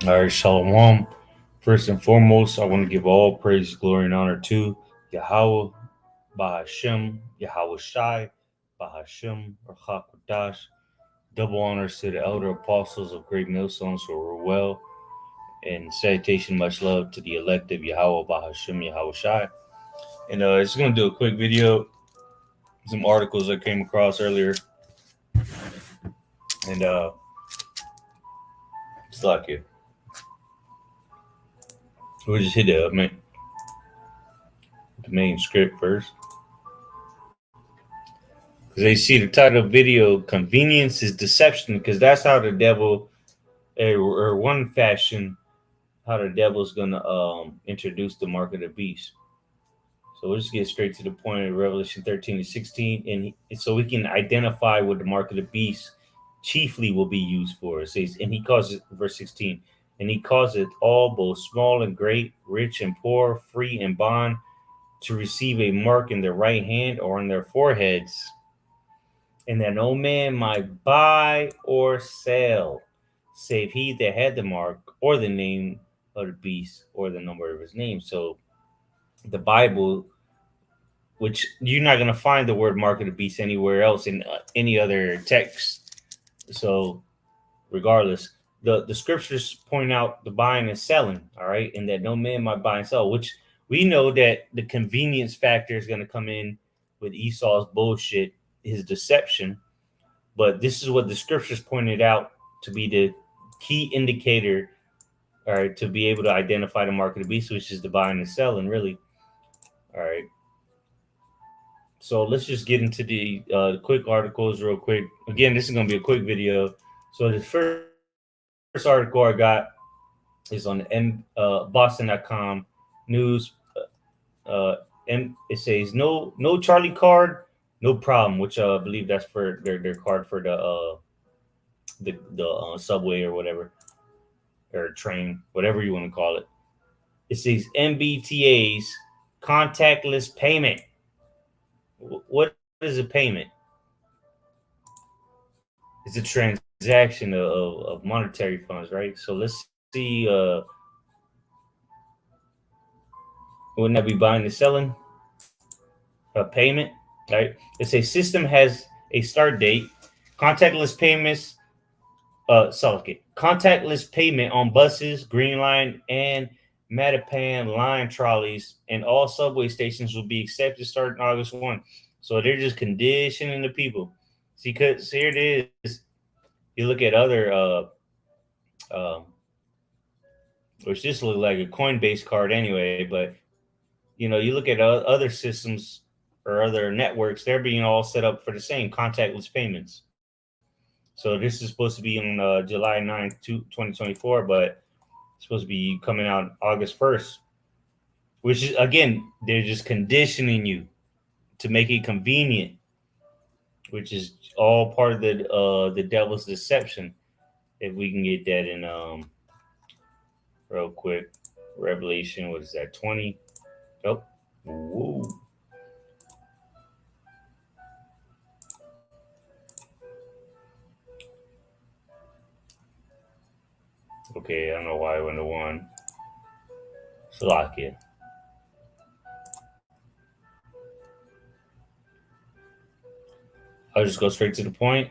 All right, Shalom. First and foremost, I want to give all praise, glory, and honor to Yahweh, Bahashem, Yahweh Shai, Bahashem, Rachakodash. Double honors to the elder apostles of Great Millstones who were well, and salutation, much love to the elective Yahweh, Bahashem, Yahweh Shai. And just going to do a quick video, some articles I came across earlier, and it's like it. We'll just hit the main script first. Because they see the title of the video, Convenience is Deception, because that's how the devil, or one fashion, how the devil's going to introduce the mark of the beast. So we'll just get straight to the point of Revelation 13 to 16. And so we can identify what the mark of the beast chiefly will be used for. It says, and he calls it, verse 16, and he causeth all, both small and great, rich and poor, free and bond, to receive a mark in their right hand or on their foreheads, and that no man might buy or sell, save he that had the mark or the name of the beast or the number of his name. So the Bible, which you're not going to find the word mark of the beast anywhere else in any other text. So regardless, the scriptures point out the buying and selling, all right, and that no man might buy and sell, which we know that the convenience factor is going to come in with Esau's bullshit, his deception. But this is what the scriptures pointed out to be the key indicator, all right, to be able to identify the mark of the beast, which is the buying and selling, really. All right. So let's just get into the quick articles real quick. Again, this is going to be a quick video. So the first article I got is on the Boston.com news. And it says no Charlie card, no problem. Which I believe that's for their card for the subway or whatever, or train, whatever you want to call it. It says MBTA's contactless payment. What is a payment? It's a transaction of monetary funds, right? So let's see. Wouldn't that be buying and selling? A payment, right? It's a system has a start date. Contactless payments, contactless payment on buses, Green Line, and Mattapan line trolleys, and all subway stations will be accepted starting August 1. So they're just conditioning the people. See, because here it is. You look at other, which this looks like a Coinbase card anyway, but you look at other systems or other networks, they're being all set up for the same contactless payments. So this is supposed to be on July 9th, 2024, but it's supposed to be coming out August 1st, which is, again, they're just conditioning you to make it convenient, which is all part of the devil's deception. If we can get that in real quick, Revelation, what is that, 20? Oh, whoa. Okay, I don't know why I went to one. Slovakia. I'll just go straight to the point.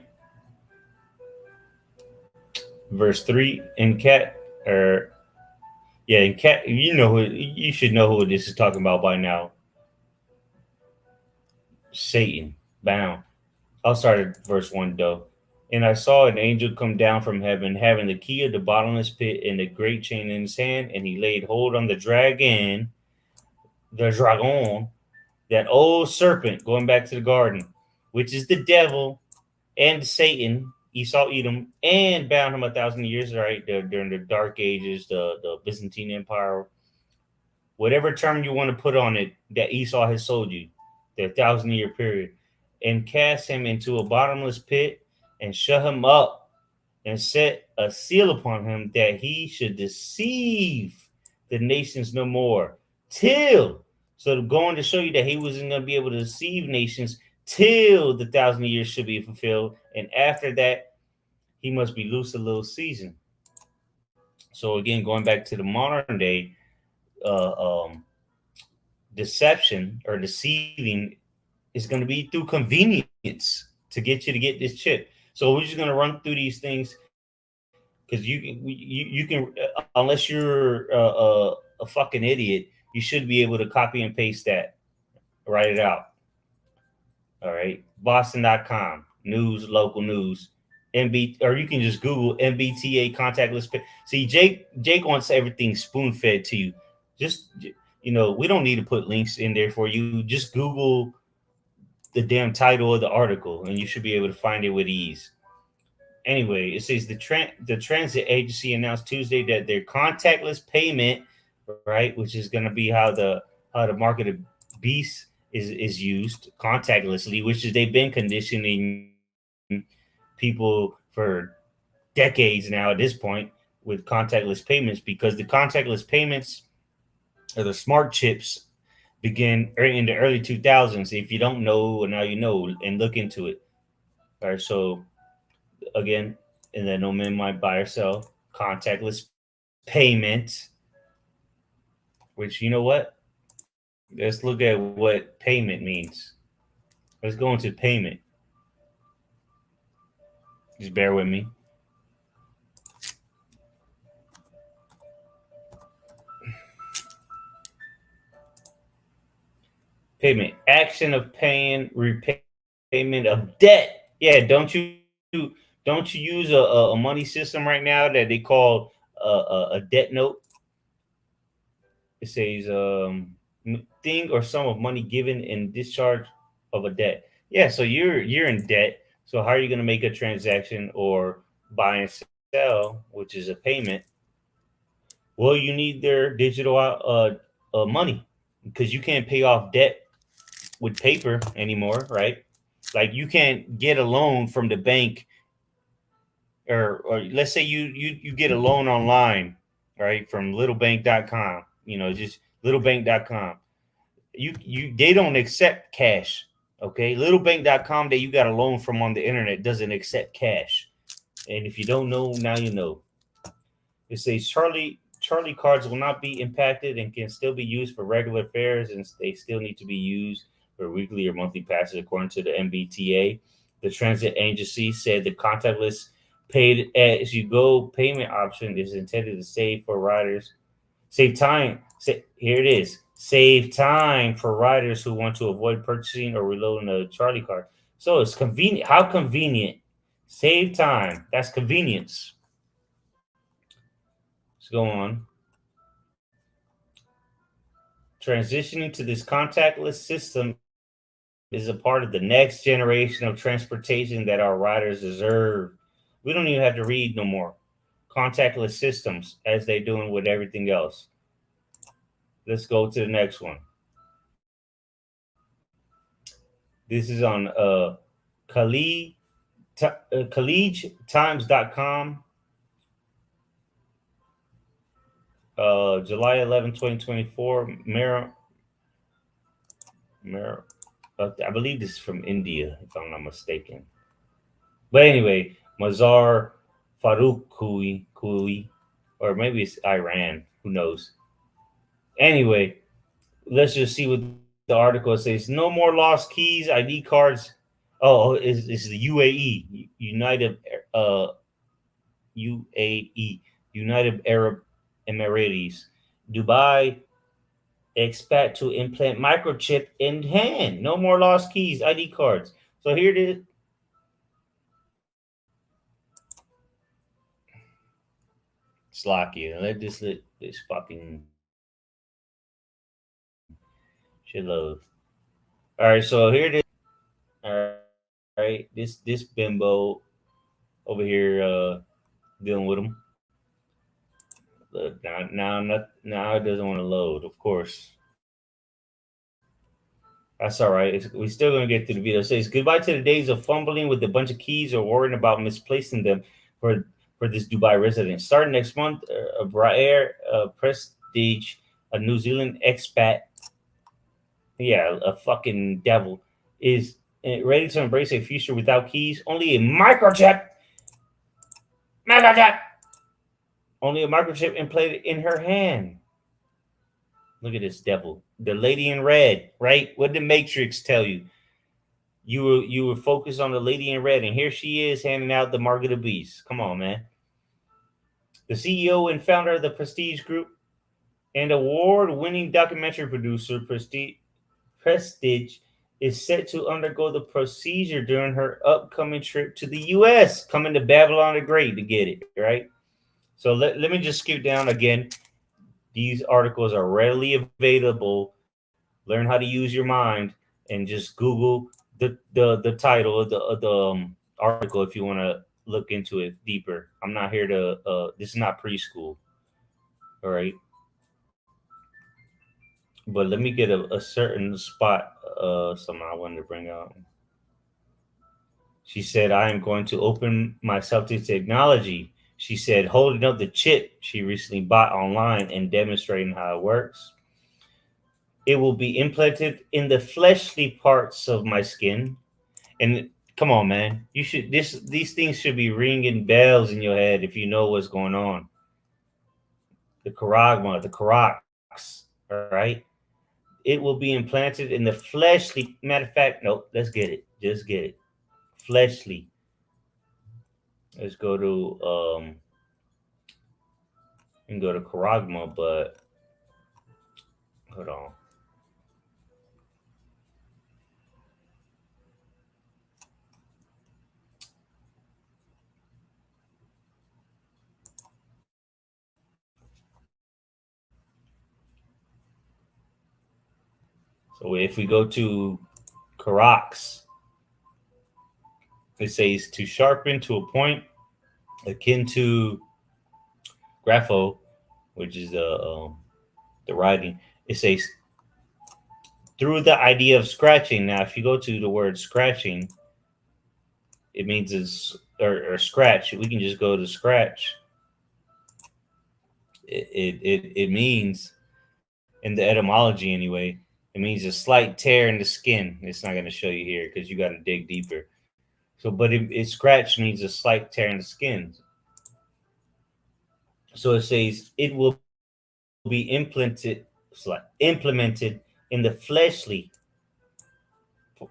Verse 3 in cat, or yeah, in cat, you should know who this is talking about by now. Satan, bound. I'll start at verse 1 though. And I saw an angel come down from heaven, having the key of the bottomless pit and a great chain in his hand, and he laid hold on the dragon, that old serpent, going back to the garden, which is the devil and Satan, Esau, Edom, and bound him 1,000 years, right? During the Dark Ages, the Byzantine Empire, whatever term you want to put on it, that Esau has sold you, the 1,000 year period, and cast him into a bottomless pit and shut him up and set a seal upon him that he should deceive the nations no more till. So going to show you that he wasn't going to be able to deceive nations till the 1,000 years should be fulfilled, and after that he must be loose a little season. So again, going back to the modern day, uh, um, deception or deceiving is going to be through convenience to get you to get this chip. So we're just going to run through these things because you can unless you're a fucking idiot, you should be able to copy and paste that, write it out. All right, Boston.com news, local news, MB, or you can just Google MBTA contactless pay. See, Jake wants everything spoon fed to you. Just we don't need to put links in there for you. Just Google the damn title of the article, and you should be able to find it with ease. Anyway, it says the transit agency announced Tuesday that their contactless payment, right, which is going to be how the market of beast is used contactlessly, which is they've been conditioning people for decades now at this point with contactless payments because the contactless payments or the smart chips began in the early 2000s. If you don't know, now you know, and look into it. All right, so again, and then no man might buy or sell contactless payment, which you know what? Let's look at what payment means. Let's go into payment. Just bear with me. Payment, action of paying, repayment of debt. Yeah, don't you use a money system right now that they call a debt note? It says thing or sum of money given in discharge of a debt. Yeah, so you're in debt. So how are you going to make a transaction or buy and sell, which is a payment? Well, you need their digital money because you can't pay off debt with paper anymore, right? Like you can't get a loan from the bank, or let's say you get a loan online, right, from littlebank.com. Just littlebank.com. You they don't accept cash. Okay, littlebank.com that you got a loan from on the internet doesn't accept cash. And if you don't know, now you know. It says Charlie cards will not be impacted and can still be used for regular fares, and they still need to be used for weekly or monthly passes according to the MBTA. The transit agency said the contactless paid as you go payment option is intended to save time. Here it is. Save time for riders who want to avoid purchasing or reloading a Charlie card. So it's convenient. How convenient? Save time. That's convenience. Let's go on. Transitioning to this contactless system is a part of the next generation of transportation that our riders deserve. We don't even have to read no more. Contactless systems, as they're doing with everything else. Let's go to the next one. This is on collegetimes.com, July 11, 2024. I believe this is from India, if I'm not mistaken. But anyway, Mazar Farouk or maybe it's Iran. Who knows? Anyway, let's just see what the article says. No more lost keys, ID cards. Oh, it's the UAE, UAE, United Arab Emirates. Dubai expect to implant microchip in hand. No more lost keys, ID cards. So here it is. Slocky. Let this fucking shit load. All right, so here it is. All right, this bimbo over here dealing with him. Look, now it doesn't want to load. Of course, that's all right. We're still gonna get through the video. It says goodbye to the days of fumbling with a bunch of keys or worrying about misplacing them for this Dubai resident. Starting next month, Braer Prestige, a New Zealand expat, yeah, a fucking devil, is ready to embrace a future without keys. Only a microchip Only a microchip implanted in her hand. Look at this devil. The lady in red, right? What did the Matrix tell you? You were focused on the lady in red, and here she is handing out the mark of the beast. Come on, man. The CEO and founder of the Prestige Group and award-winning documentary producer Prestige is set to undergo the procedure during her upcoming trip to the U.S., coming to Babylon the Great to get it, right? So let me just skip down again. These articles are readily available. Learn how to use your mind and just Google the title of the article if you want to look into it deeper. I'm not here to. This is not preschool, all right. But let me get a certain spot. Something I wanted to bring out. She said, "I am going to open myself to technology." She said, holding up the chip she recently bought online and demonstrating how it works. It will be implanted in the fleshly parts of my skin. And come on, man, you should these things should be ringing bells in your head if you know what's going on. The charagma, the karax, all right? It will be implanted in the fleshly. Matter of fact, no, let's get it. Just get it. Fleshly. Let's go to and go to charagma, but hold on. So if we go to karax, it says to sharpen to a point akin to grapho, which is the writing. It says through the idea of scratching. Now, if you go to the word scratching, it means it's or scratch. We can just go to scratch. It means in the etymology anyway. It means a slight tear in the skin. It's not going to show you here because you got to dig deeper. So, but it scratch means a slight tear in the skin. So it says it will be implemented in the fleshly.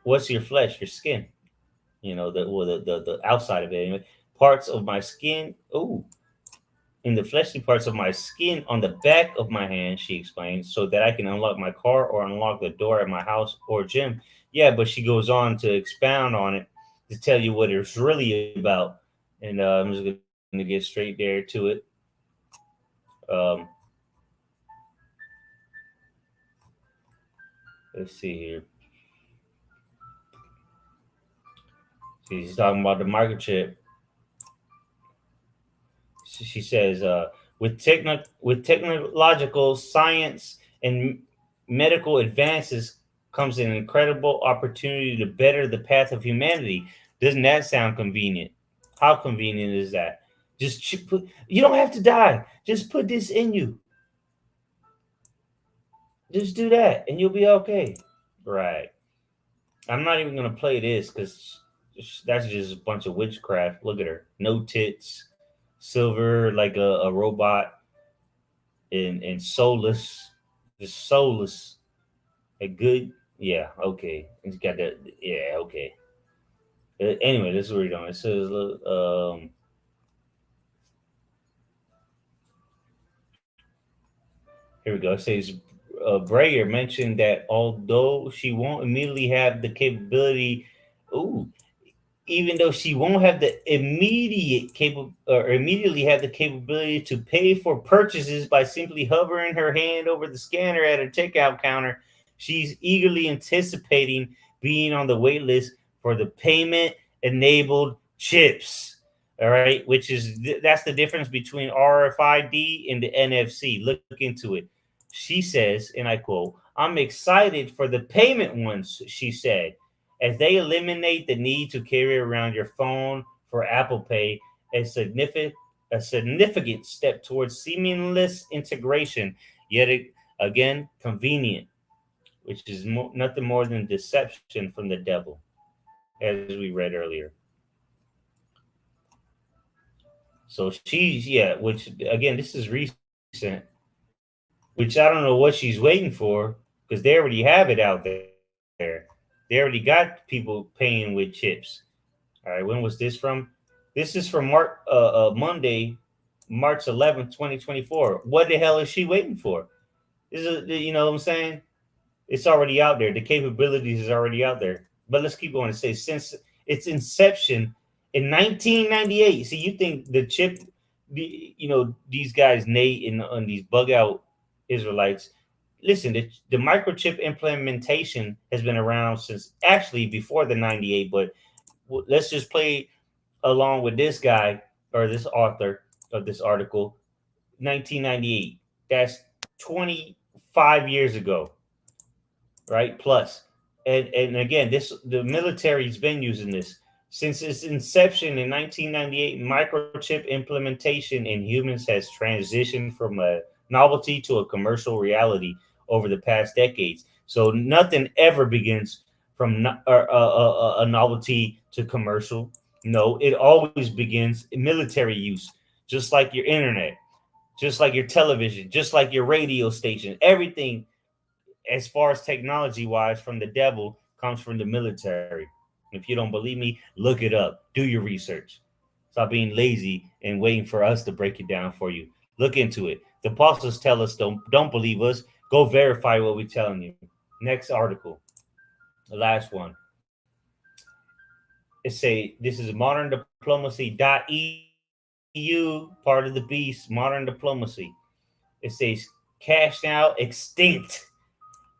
What's your flesh? Your skin. You know the outside of it. Anyway. Parts of my skin. Oh, in the fleshy parts of my skin on the back of my hand, she explained, so that I can unlock my car or unlock the door at my house or gym. Yeah, but she goes on to expound on it to tell you what it's really about. And I'm just going to get straight there to it. Um, let's see here. She's talking about the microchip. She says, with technological science and medical advances comes an incredible opportunity to better the path of humanity. Doesn't that sound convenient? How convenient is that? Just put, you don't have to die. Just put this in you. Just do that, and you'll be okay. Right. I'm not even gonna play this because that's just a bunch of witchcraft. Look at her, no tits, silver like a robot, and soulless, just soulless. A good, yeah, okay. It's got that, yeah, okay. Anyway, this is what we're doing. It says, here we go. It says, Breyer mentioned that although she won't immediately have the capability, ooh, even though she won't have the immediate capable or immediately have the capability to pay for purchases by simply hovering her hand over the scanner at a checkout counter, she's eagerly anticipating being on the wait list for the payment enabled chips. All right, which is that's the difference between RFID and the NFC. Look into it. She says, and I quote, "I'm excited for the payment ones," she said, as they eliminate the need to carry around your phone for Apple Pay, a significant step towards seamless integration, yet again convenient, which is nothing more than deception from the devil, as we read earlier. So she's, yeah, which again, this is recent, which I don't know what she's waiting for because they already have it out there. They already got people paying with chips. All right, when was this from? This is from Monday, March 11th, 2024. What the hell is she waiting for? This is, you know what I'm saying? It's already out there. The capabilities is already out there. But let's keep going. It says since its inception in 1998. See, you think the chip, these guys, Nate and these bug out Israelites. Listen, the microchip implementation has been around since actually before the 98. But let's just play along with this guy or this author of this article. 1998. That's 25 years ago, right? Plus, and again, this the military's been using this since its inception in 1998. Microchip implementation in humans has transitioned from a novelty to a commercial reality over the past decades. So nothing ever begins from a novelty to commercial. No, it always begins in military use, just like your internet, just like your television, just like your radio station. Everything as far as technology wise from the devil comes from the military. If you don't believe me, look it up. Do your research. Stop being lazy and waiting for us to break it down for you. Look into it. The apostles tell us don't believe us. Go verify what we're telling you. Next article, the last one. It say this is modern diplomacy.eu, part of the beast, modern diplomacy. It says cash now extinct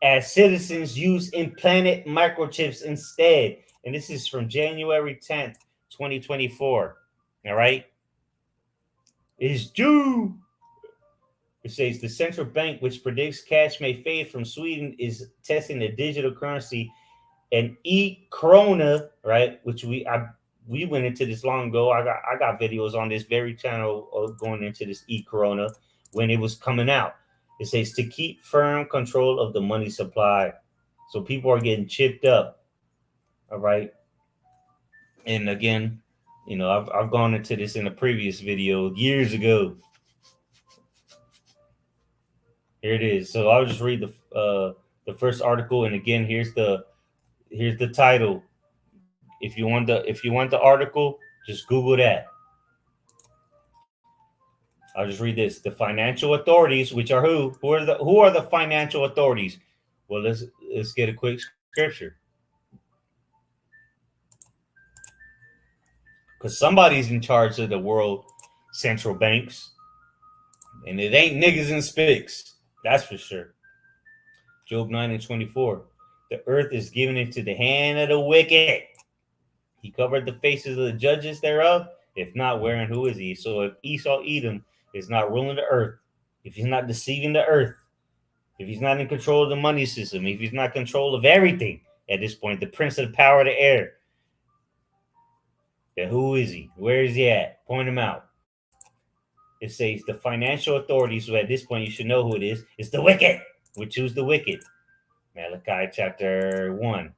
as citizens use implanted microchips instead. And this is from January 10th, 2024. All right. Is due. It says the central bank, which predicts cash may fade from Sweden, is testing the digital currency and e-krona, right? Which we went into this long ago. I got videos on this very channel going into this e-krona when it was coming out. It says to keep firm control of the money supply. So people are getting chipped up. All right. And again, I've gone into this in a previous video years ago. Here it is. So I'll just read the first article, and again, here's the title. If you want the article, just Google that. I'll just read this. The financial authorities, which are who? Who are the financial authorities? Well, let's get a quick scripture. Because somebody's in charge of the world central banks. And it ain't niggas and spics. That's for sure. Job 9:24. The earth is given into the hand of the wicked. He covered the faces of the judges thereof. If not, where and who is he? So if Esau Edom is not ruling the earth, if he's not deceiving the earth, if he's not in control of the money system, if he's not in control of everything at this point, the prince of the power of the air, then who is he? Where is he at? Point him out. It says the financial authorities, so at this point you should know who it is. It's the wicked. We choose the wicked. Malachi chapter 1.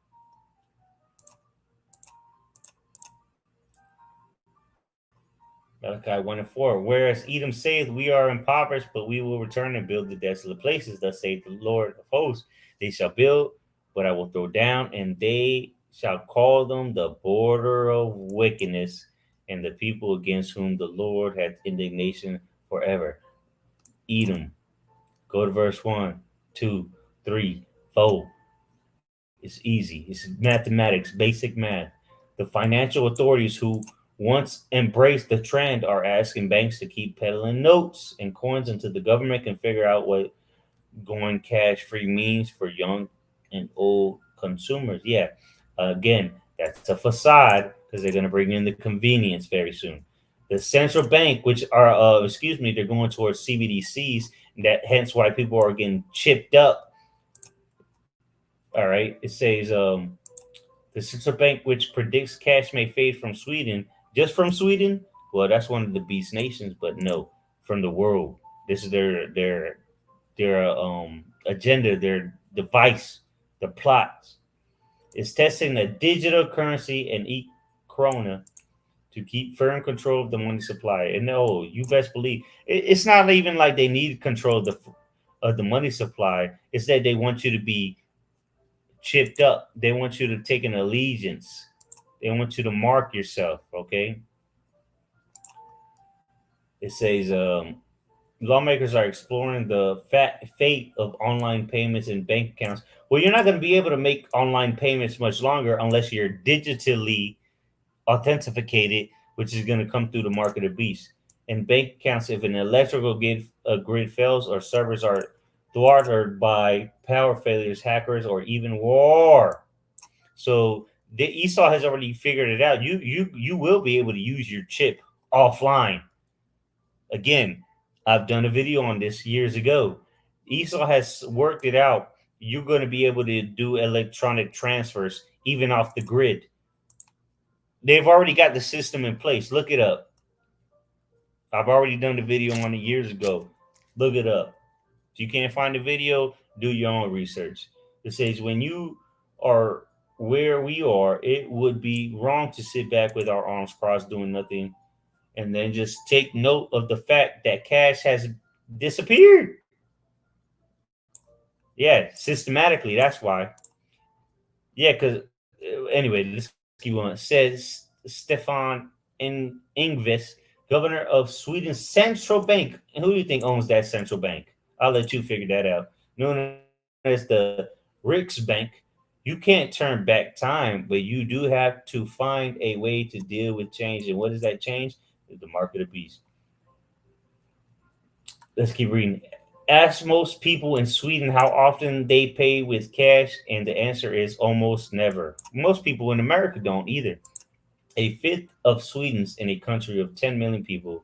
Malachi 1:4. Whereas Edom saith, we are impoverished, but we will return and build the desolate places. Thus saith the Lord of hosts. They shall build, but I will throw down, and they shall call them the border of wickedness, and the people against whom the Lord hath indignation forever. Edom. Go to verse 1, 2, 3, 4. It's easy. It's mathematics, basic math. The financial authorities who once embraced the trend are asking banks to keep peddling notes and coins until the government can figure out what going cash free means for young and old consumers. Yeah, again, that's a facade because they're going to bring in the convenience very soon. The central bank, which are, they're going towards CBDCs. That hence why people are getting chipped up. All right, it says the central bank, which predicts cash may fade from Sweden, just from Sweden. Well, that's one of the beast nations, but no, from the world. This is their agenda, their device, the plots. Is testing a digital currency and e-krona to keep firm control of the money supply. And no, you best believe it's not even like they need control of the money supply. It's that they want you to be chipped up. They want you to take an allegiance. They want you to mark yourself. Okay. It says lawmakers are exploring the fate of online payments and bank accounts. Well, you're not going to be able to make online payments much longer unless you're digitally authenticated, which is going to come through the market of beast. And bank accounts, if an electrical grid fails or servers are thwarted by power failures, hackers, or even war. So the Esau has already figured it out. You will be able to use your chip offline. Again, I've done a video on this years ago. Esau has worked it out. You're going to be able to do electronic transfers even off the grid. They've already got the system in place. Look it up. I've already done the video on it years ago. Look it up. If you can't find the video, do your own research. It says when you are where we are, it would be wrong to sit back with our arms crossed doing nothing and then just take note of the fact that cash has disappeared. Yeah, systematically. That's why. Yeah, because anyway, let's keep on. It says Stefan Ingves, governor of Sweden's central bank. And who do you think owns that central bank? I'll let you figure that out. Known as the Riksbank. You can't turn back time, but you do have to find a way to deal with change. And what is that change? The market of beast. Let's keep reading. Ask most people in Sweden how often they pay with cash, and the answer is almost never. Most people in America don't either. A fifth of Swedes, in a country of 10 million people,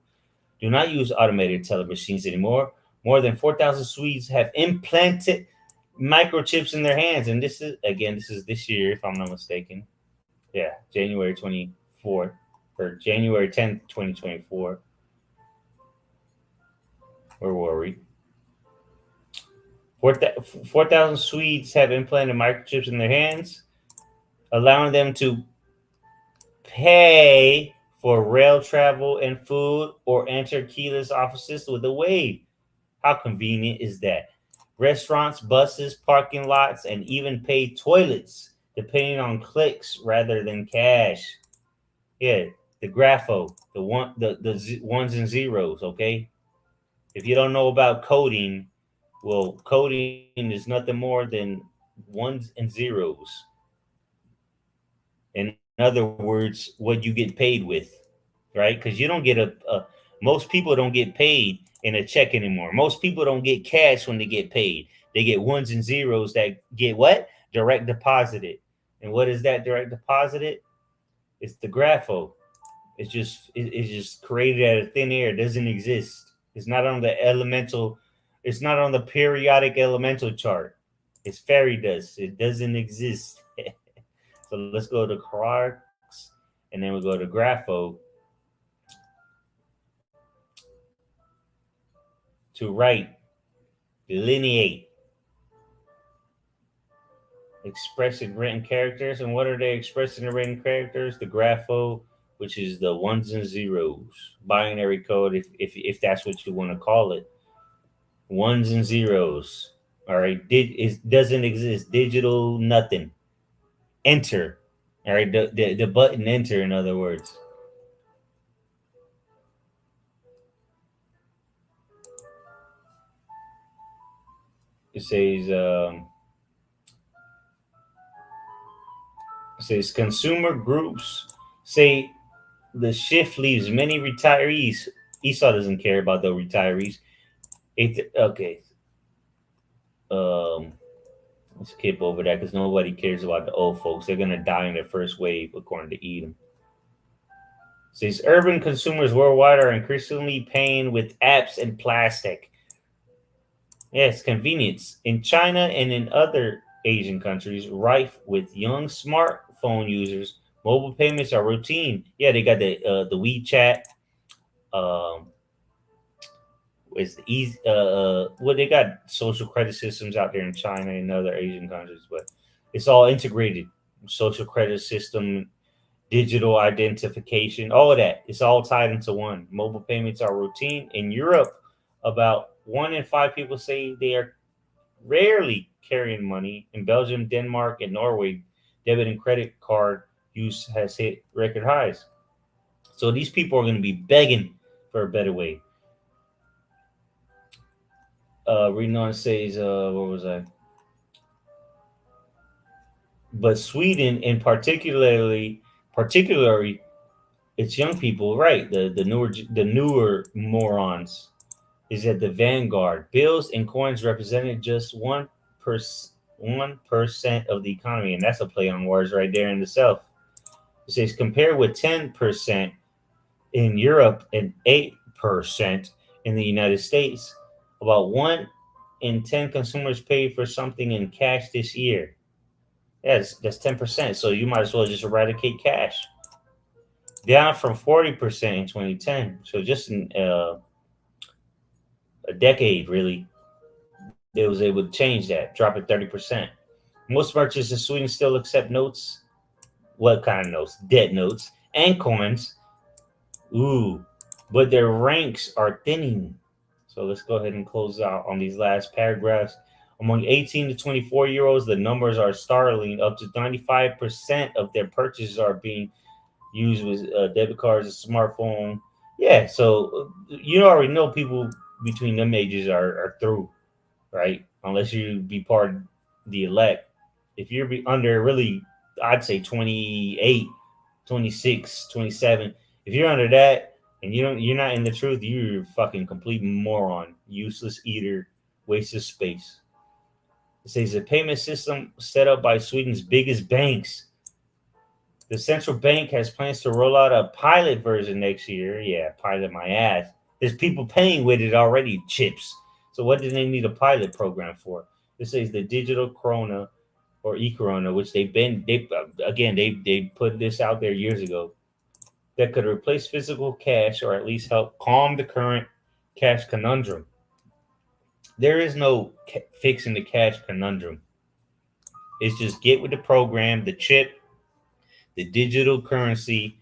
do not use automated teller machines anymore. More than 4,000 Swedes have implanted microchips in their hands. And this is this year, if I'm not mistaken. Yeah, January 24th or January 10th, 2024. Where were we? 4,000 Swedes have implanted microchips in their hands, allowing them to pay for rail travel and food or enter keyless offices with a wave. How convenient is that? Restaurants, buses, parking lots, and even paid toilets, depending on clicks rather than cash. Yeah, the grapho, the ones and zeros. Okay, if you don't know about coding, well, coding is nothing more than ones and zeros. In other words, what you get paid with, right? Because you don't get most people don't get paid in a check anymore. Most people don't get cash when they get paid. They get ones and zeros that get what? Direct deposited. And what is that direct deposited? It's the grapho. It's just created out of thin air. It doesn't exist. It's not on the elemental. It's not on the periodic elemental chart. It's fairy dust. It doesn't exist. So let's go to Quarks, and then we go to Grapho to write, delineate, express in written characters. And what are they expressing in written characters? The Grapho, which is the ones and zeros, binary code, if that's what you want to call it. Ones and zeros. All right. It doesn't exist. Digital nothing. Enter. All right. The button enter, in other words. It says consumer groups say the shift leaves many retirees. Esau doesn't care about the retirees. Okay. Let's skip over that because nobody cares about the old folks. They're gonna die in their first wave, according to Edom. Says urban consumers worldwide are increasingly paying with apps and plastic. Yes, convenience. In China and in other Asian countries, rife with young smartphone users, mobile payments are routine. Yeah, they got the WeChat. It's easy. Well, they got social credit systems out there in China and other Asian countries, but it's all integrated. Social credit system digital identification, all of that. It's all tied into one. Mobile payments are routine. In Europe, about 1 in 5 people say they are rarely carrying money. In Belgium, Denmark, and Norway, debit and credit card use has hit record highs. So these people are going to be begging for a better way. Reading on says, what was I? But Sweden, in particularly, it's young people, right? The newer morons is at the vanguard. Bills and coins represented just 1% of the economy, and that's a play on words right there in the South. It says compared with 10% in Europe and 8% in the United States. About 1 in 10 consumers paid for something in cash this year. That's 10%. So you might as well just eradicate cash. Down from 40% in 2010. So just in a decade, really, they was able to change that, drop it 30%. Most merchants in Sweden still accept notes. What kind of notes? Debt notes and coins. Ooh, but their ranks are thinning. So let's go ahead and close out on these last paragraphs. Among 18 to 24-year-olds, the numbers are startling. Up to 95% of their purchases are being used with debit cards, a smartphone. Yeah, so you already know people between them ages are through, right? Unless you be part of the elect. If you're under really, I'd say 28, 26, 27. If you're under that and you're not in the truth, you're a fucking complete moron, useless eater, waste of space. It says a payment system set up by Sweden's biggest banks. The central bank has plans to roll out a pilot version next year. Yeah, pilot my ass. There's people paying with it already, chips. So what do they need a pilot program for? It says the digital corona or e-corona, which they put this out there years ago, that could replace physical cash or at least help calm the current cash conundrum. There is no fixing the cash conundrum. It's just get with the program, the chip, the digital currency,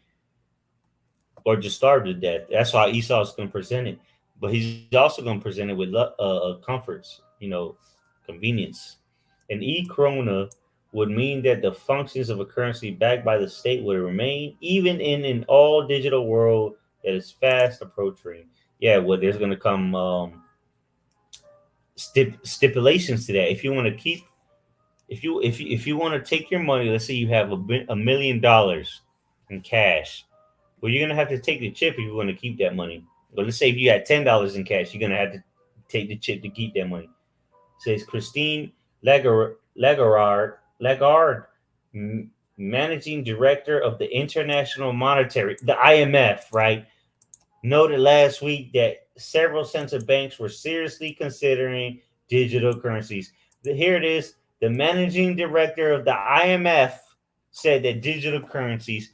or just starve to death. That's why Esau's going to present it. But he's also going to present it with comforts, convenience. An e-krona would mean that the functions of a currency backed by the state would remain even in an all digital world that is fast approaching. Yeah, well, there's going to come stipulations to that. If you want to keep, if you want to take your money, let's say you have $1 million in cash, well, you're going to have to take the chip if you want to keep that money. But let's say if you had $10 in cash, you're going to have to take the chip to keep that money. It says Christine Lagarde, managing director of the International Monetary, the IMF, right, noted last week that several central banks were seriously considering digital currencies. Here it is. The managing director of the IMF said that digital currencies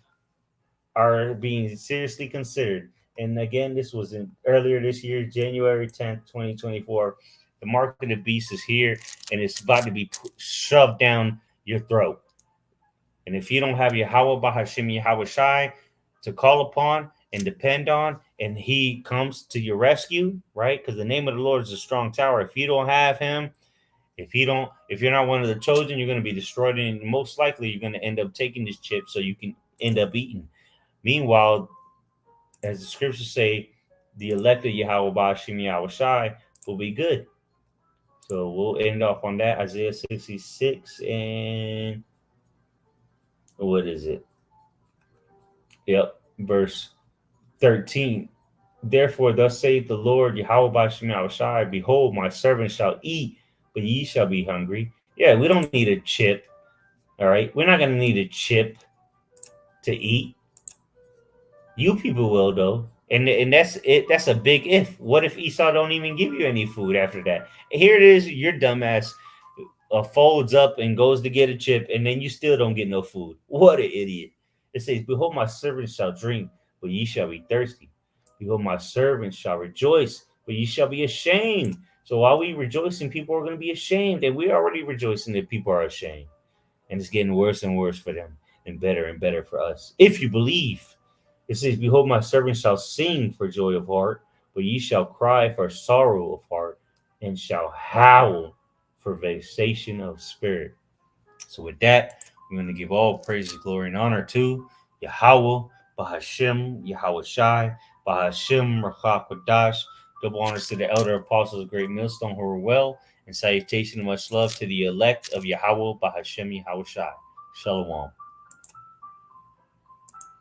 are being seriously considered. And again, this was earlier this year, January 10th, 2024. The mark of the beast is here, and it's about to be shoved down your throat. And if you don't have Yahweh Bahashim Yahweh Shai to call upon and depend on, and he comes to your rescue, right? Because the name of the Lord is a strong tower. If you don't have him, if you're not one of the chosen, you're going to be destroyed, and most likely you're going to end up taking this chip so you can end up eating. Meanwhile, as the scriptures say, the elect of Yahweh Bahashim Yahweh Shai will be good. So we'll end off on that. Isaiah 66 and what is it? Yep, verse 13. Therefore, thus saith the Lord Yahweh Bahashim Yahweh Shai, behold, my servant shall eat, but ye shall be hungry. Yeah, we don't need a chip. All right, we're not going to need a chip to eat. You people will, though. And that's it. That's a big if. What if Esau don't even give you any food after that? Here it is. Your dumbass folds up and goes to get a chip, and then you still don't get no food. What an idiot. It says, behold, my servant shall drink, but ye shall be thirsty. Behold, my servant shall rejoice, but ye shall be ashamed. So while we rejoicing, people are going to be ashamed. And we're already rejoicing that people are ashamed. And it's getting worse and worse for them. and better for us. If you believe, it says, "Behold, my servant shall sing for joy of heart, but ye shall cry for sorrow of heart, and shall howl for vexation of spirit." So with that, we're going to give all praise, glory, and honor to Yahweh, Bahashem, Yahweh Shai, Bahashem, Rachak Kodash. Double honors to the elder apostles of Great Millstone who are well, and salutation and much love to the elect of Yahweh, Bahashem, Yahweh Shai. Shalom.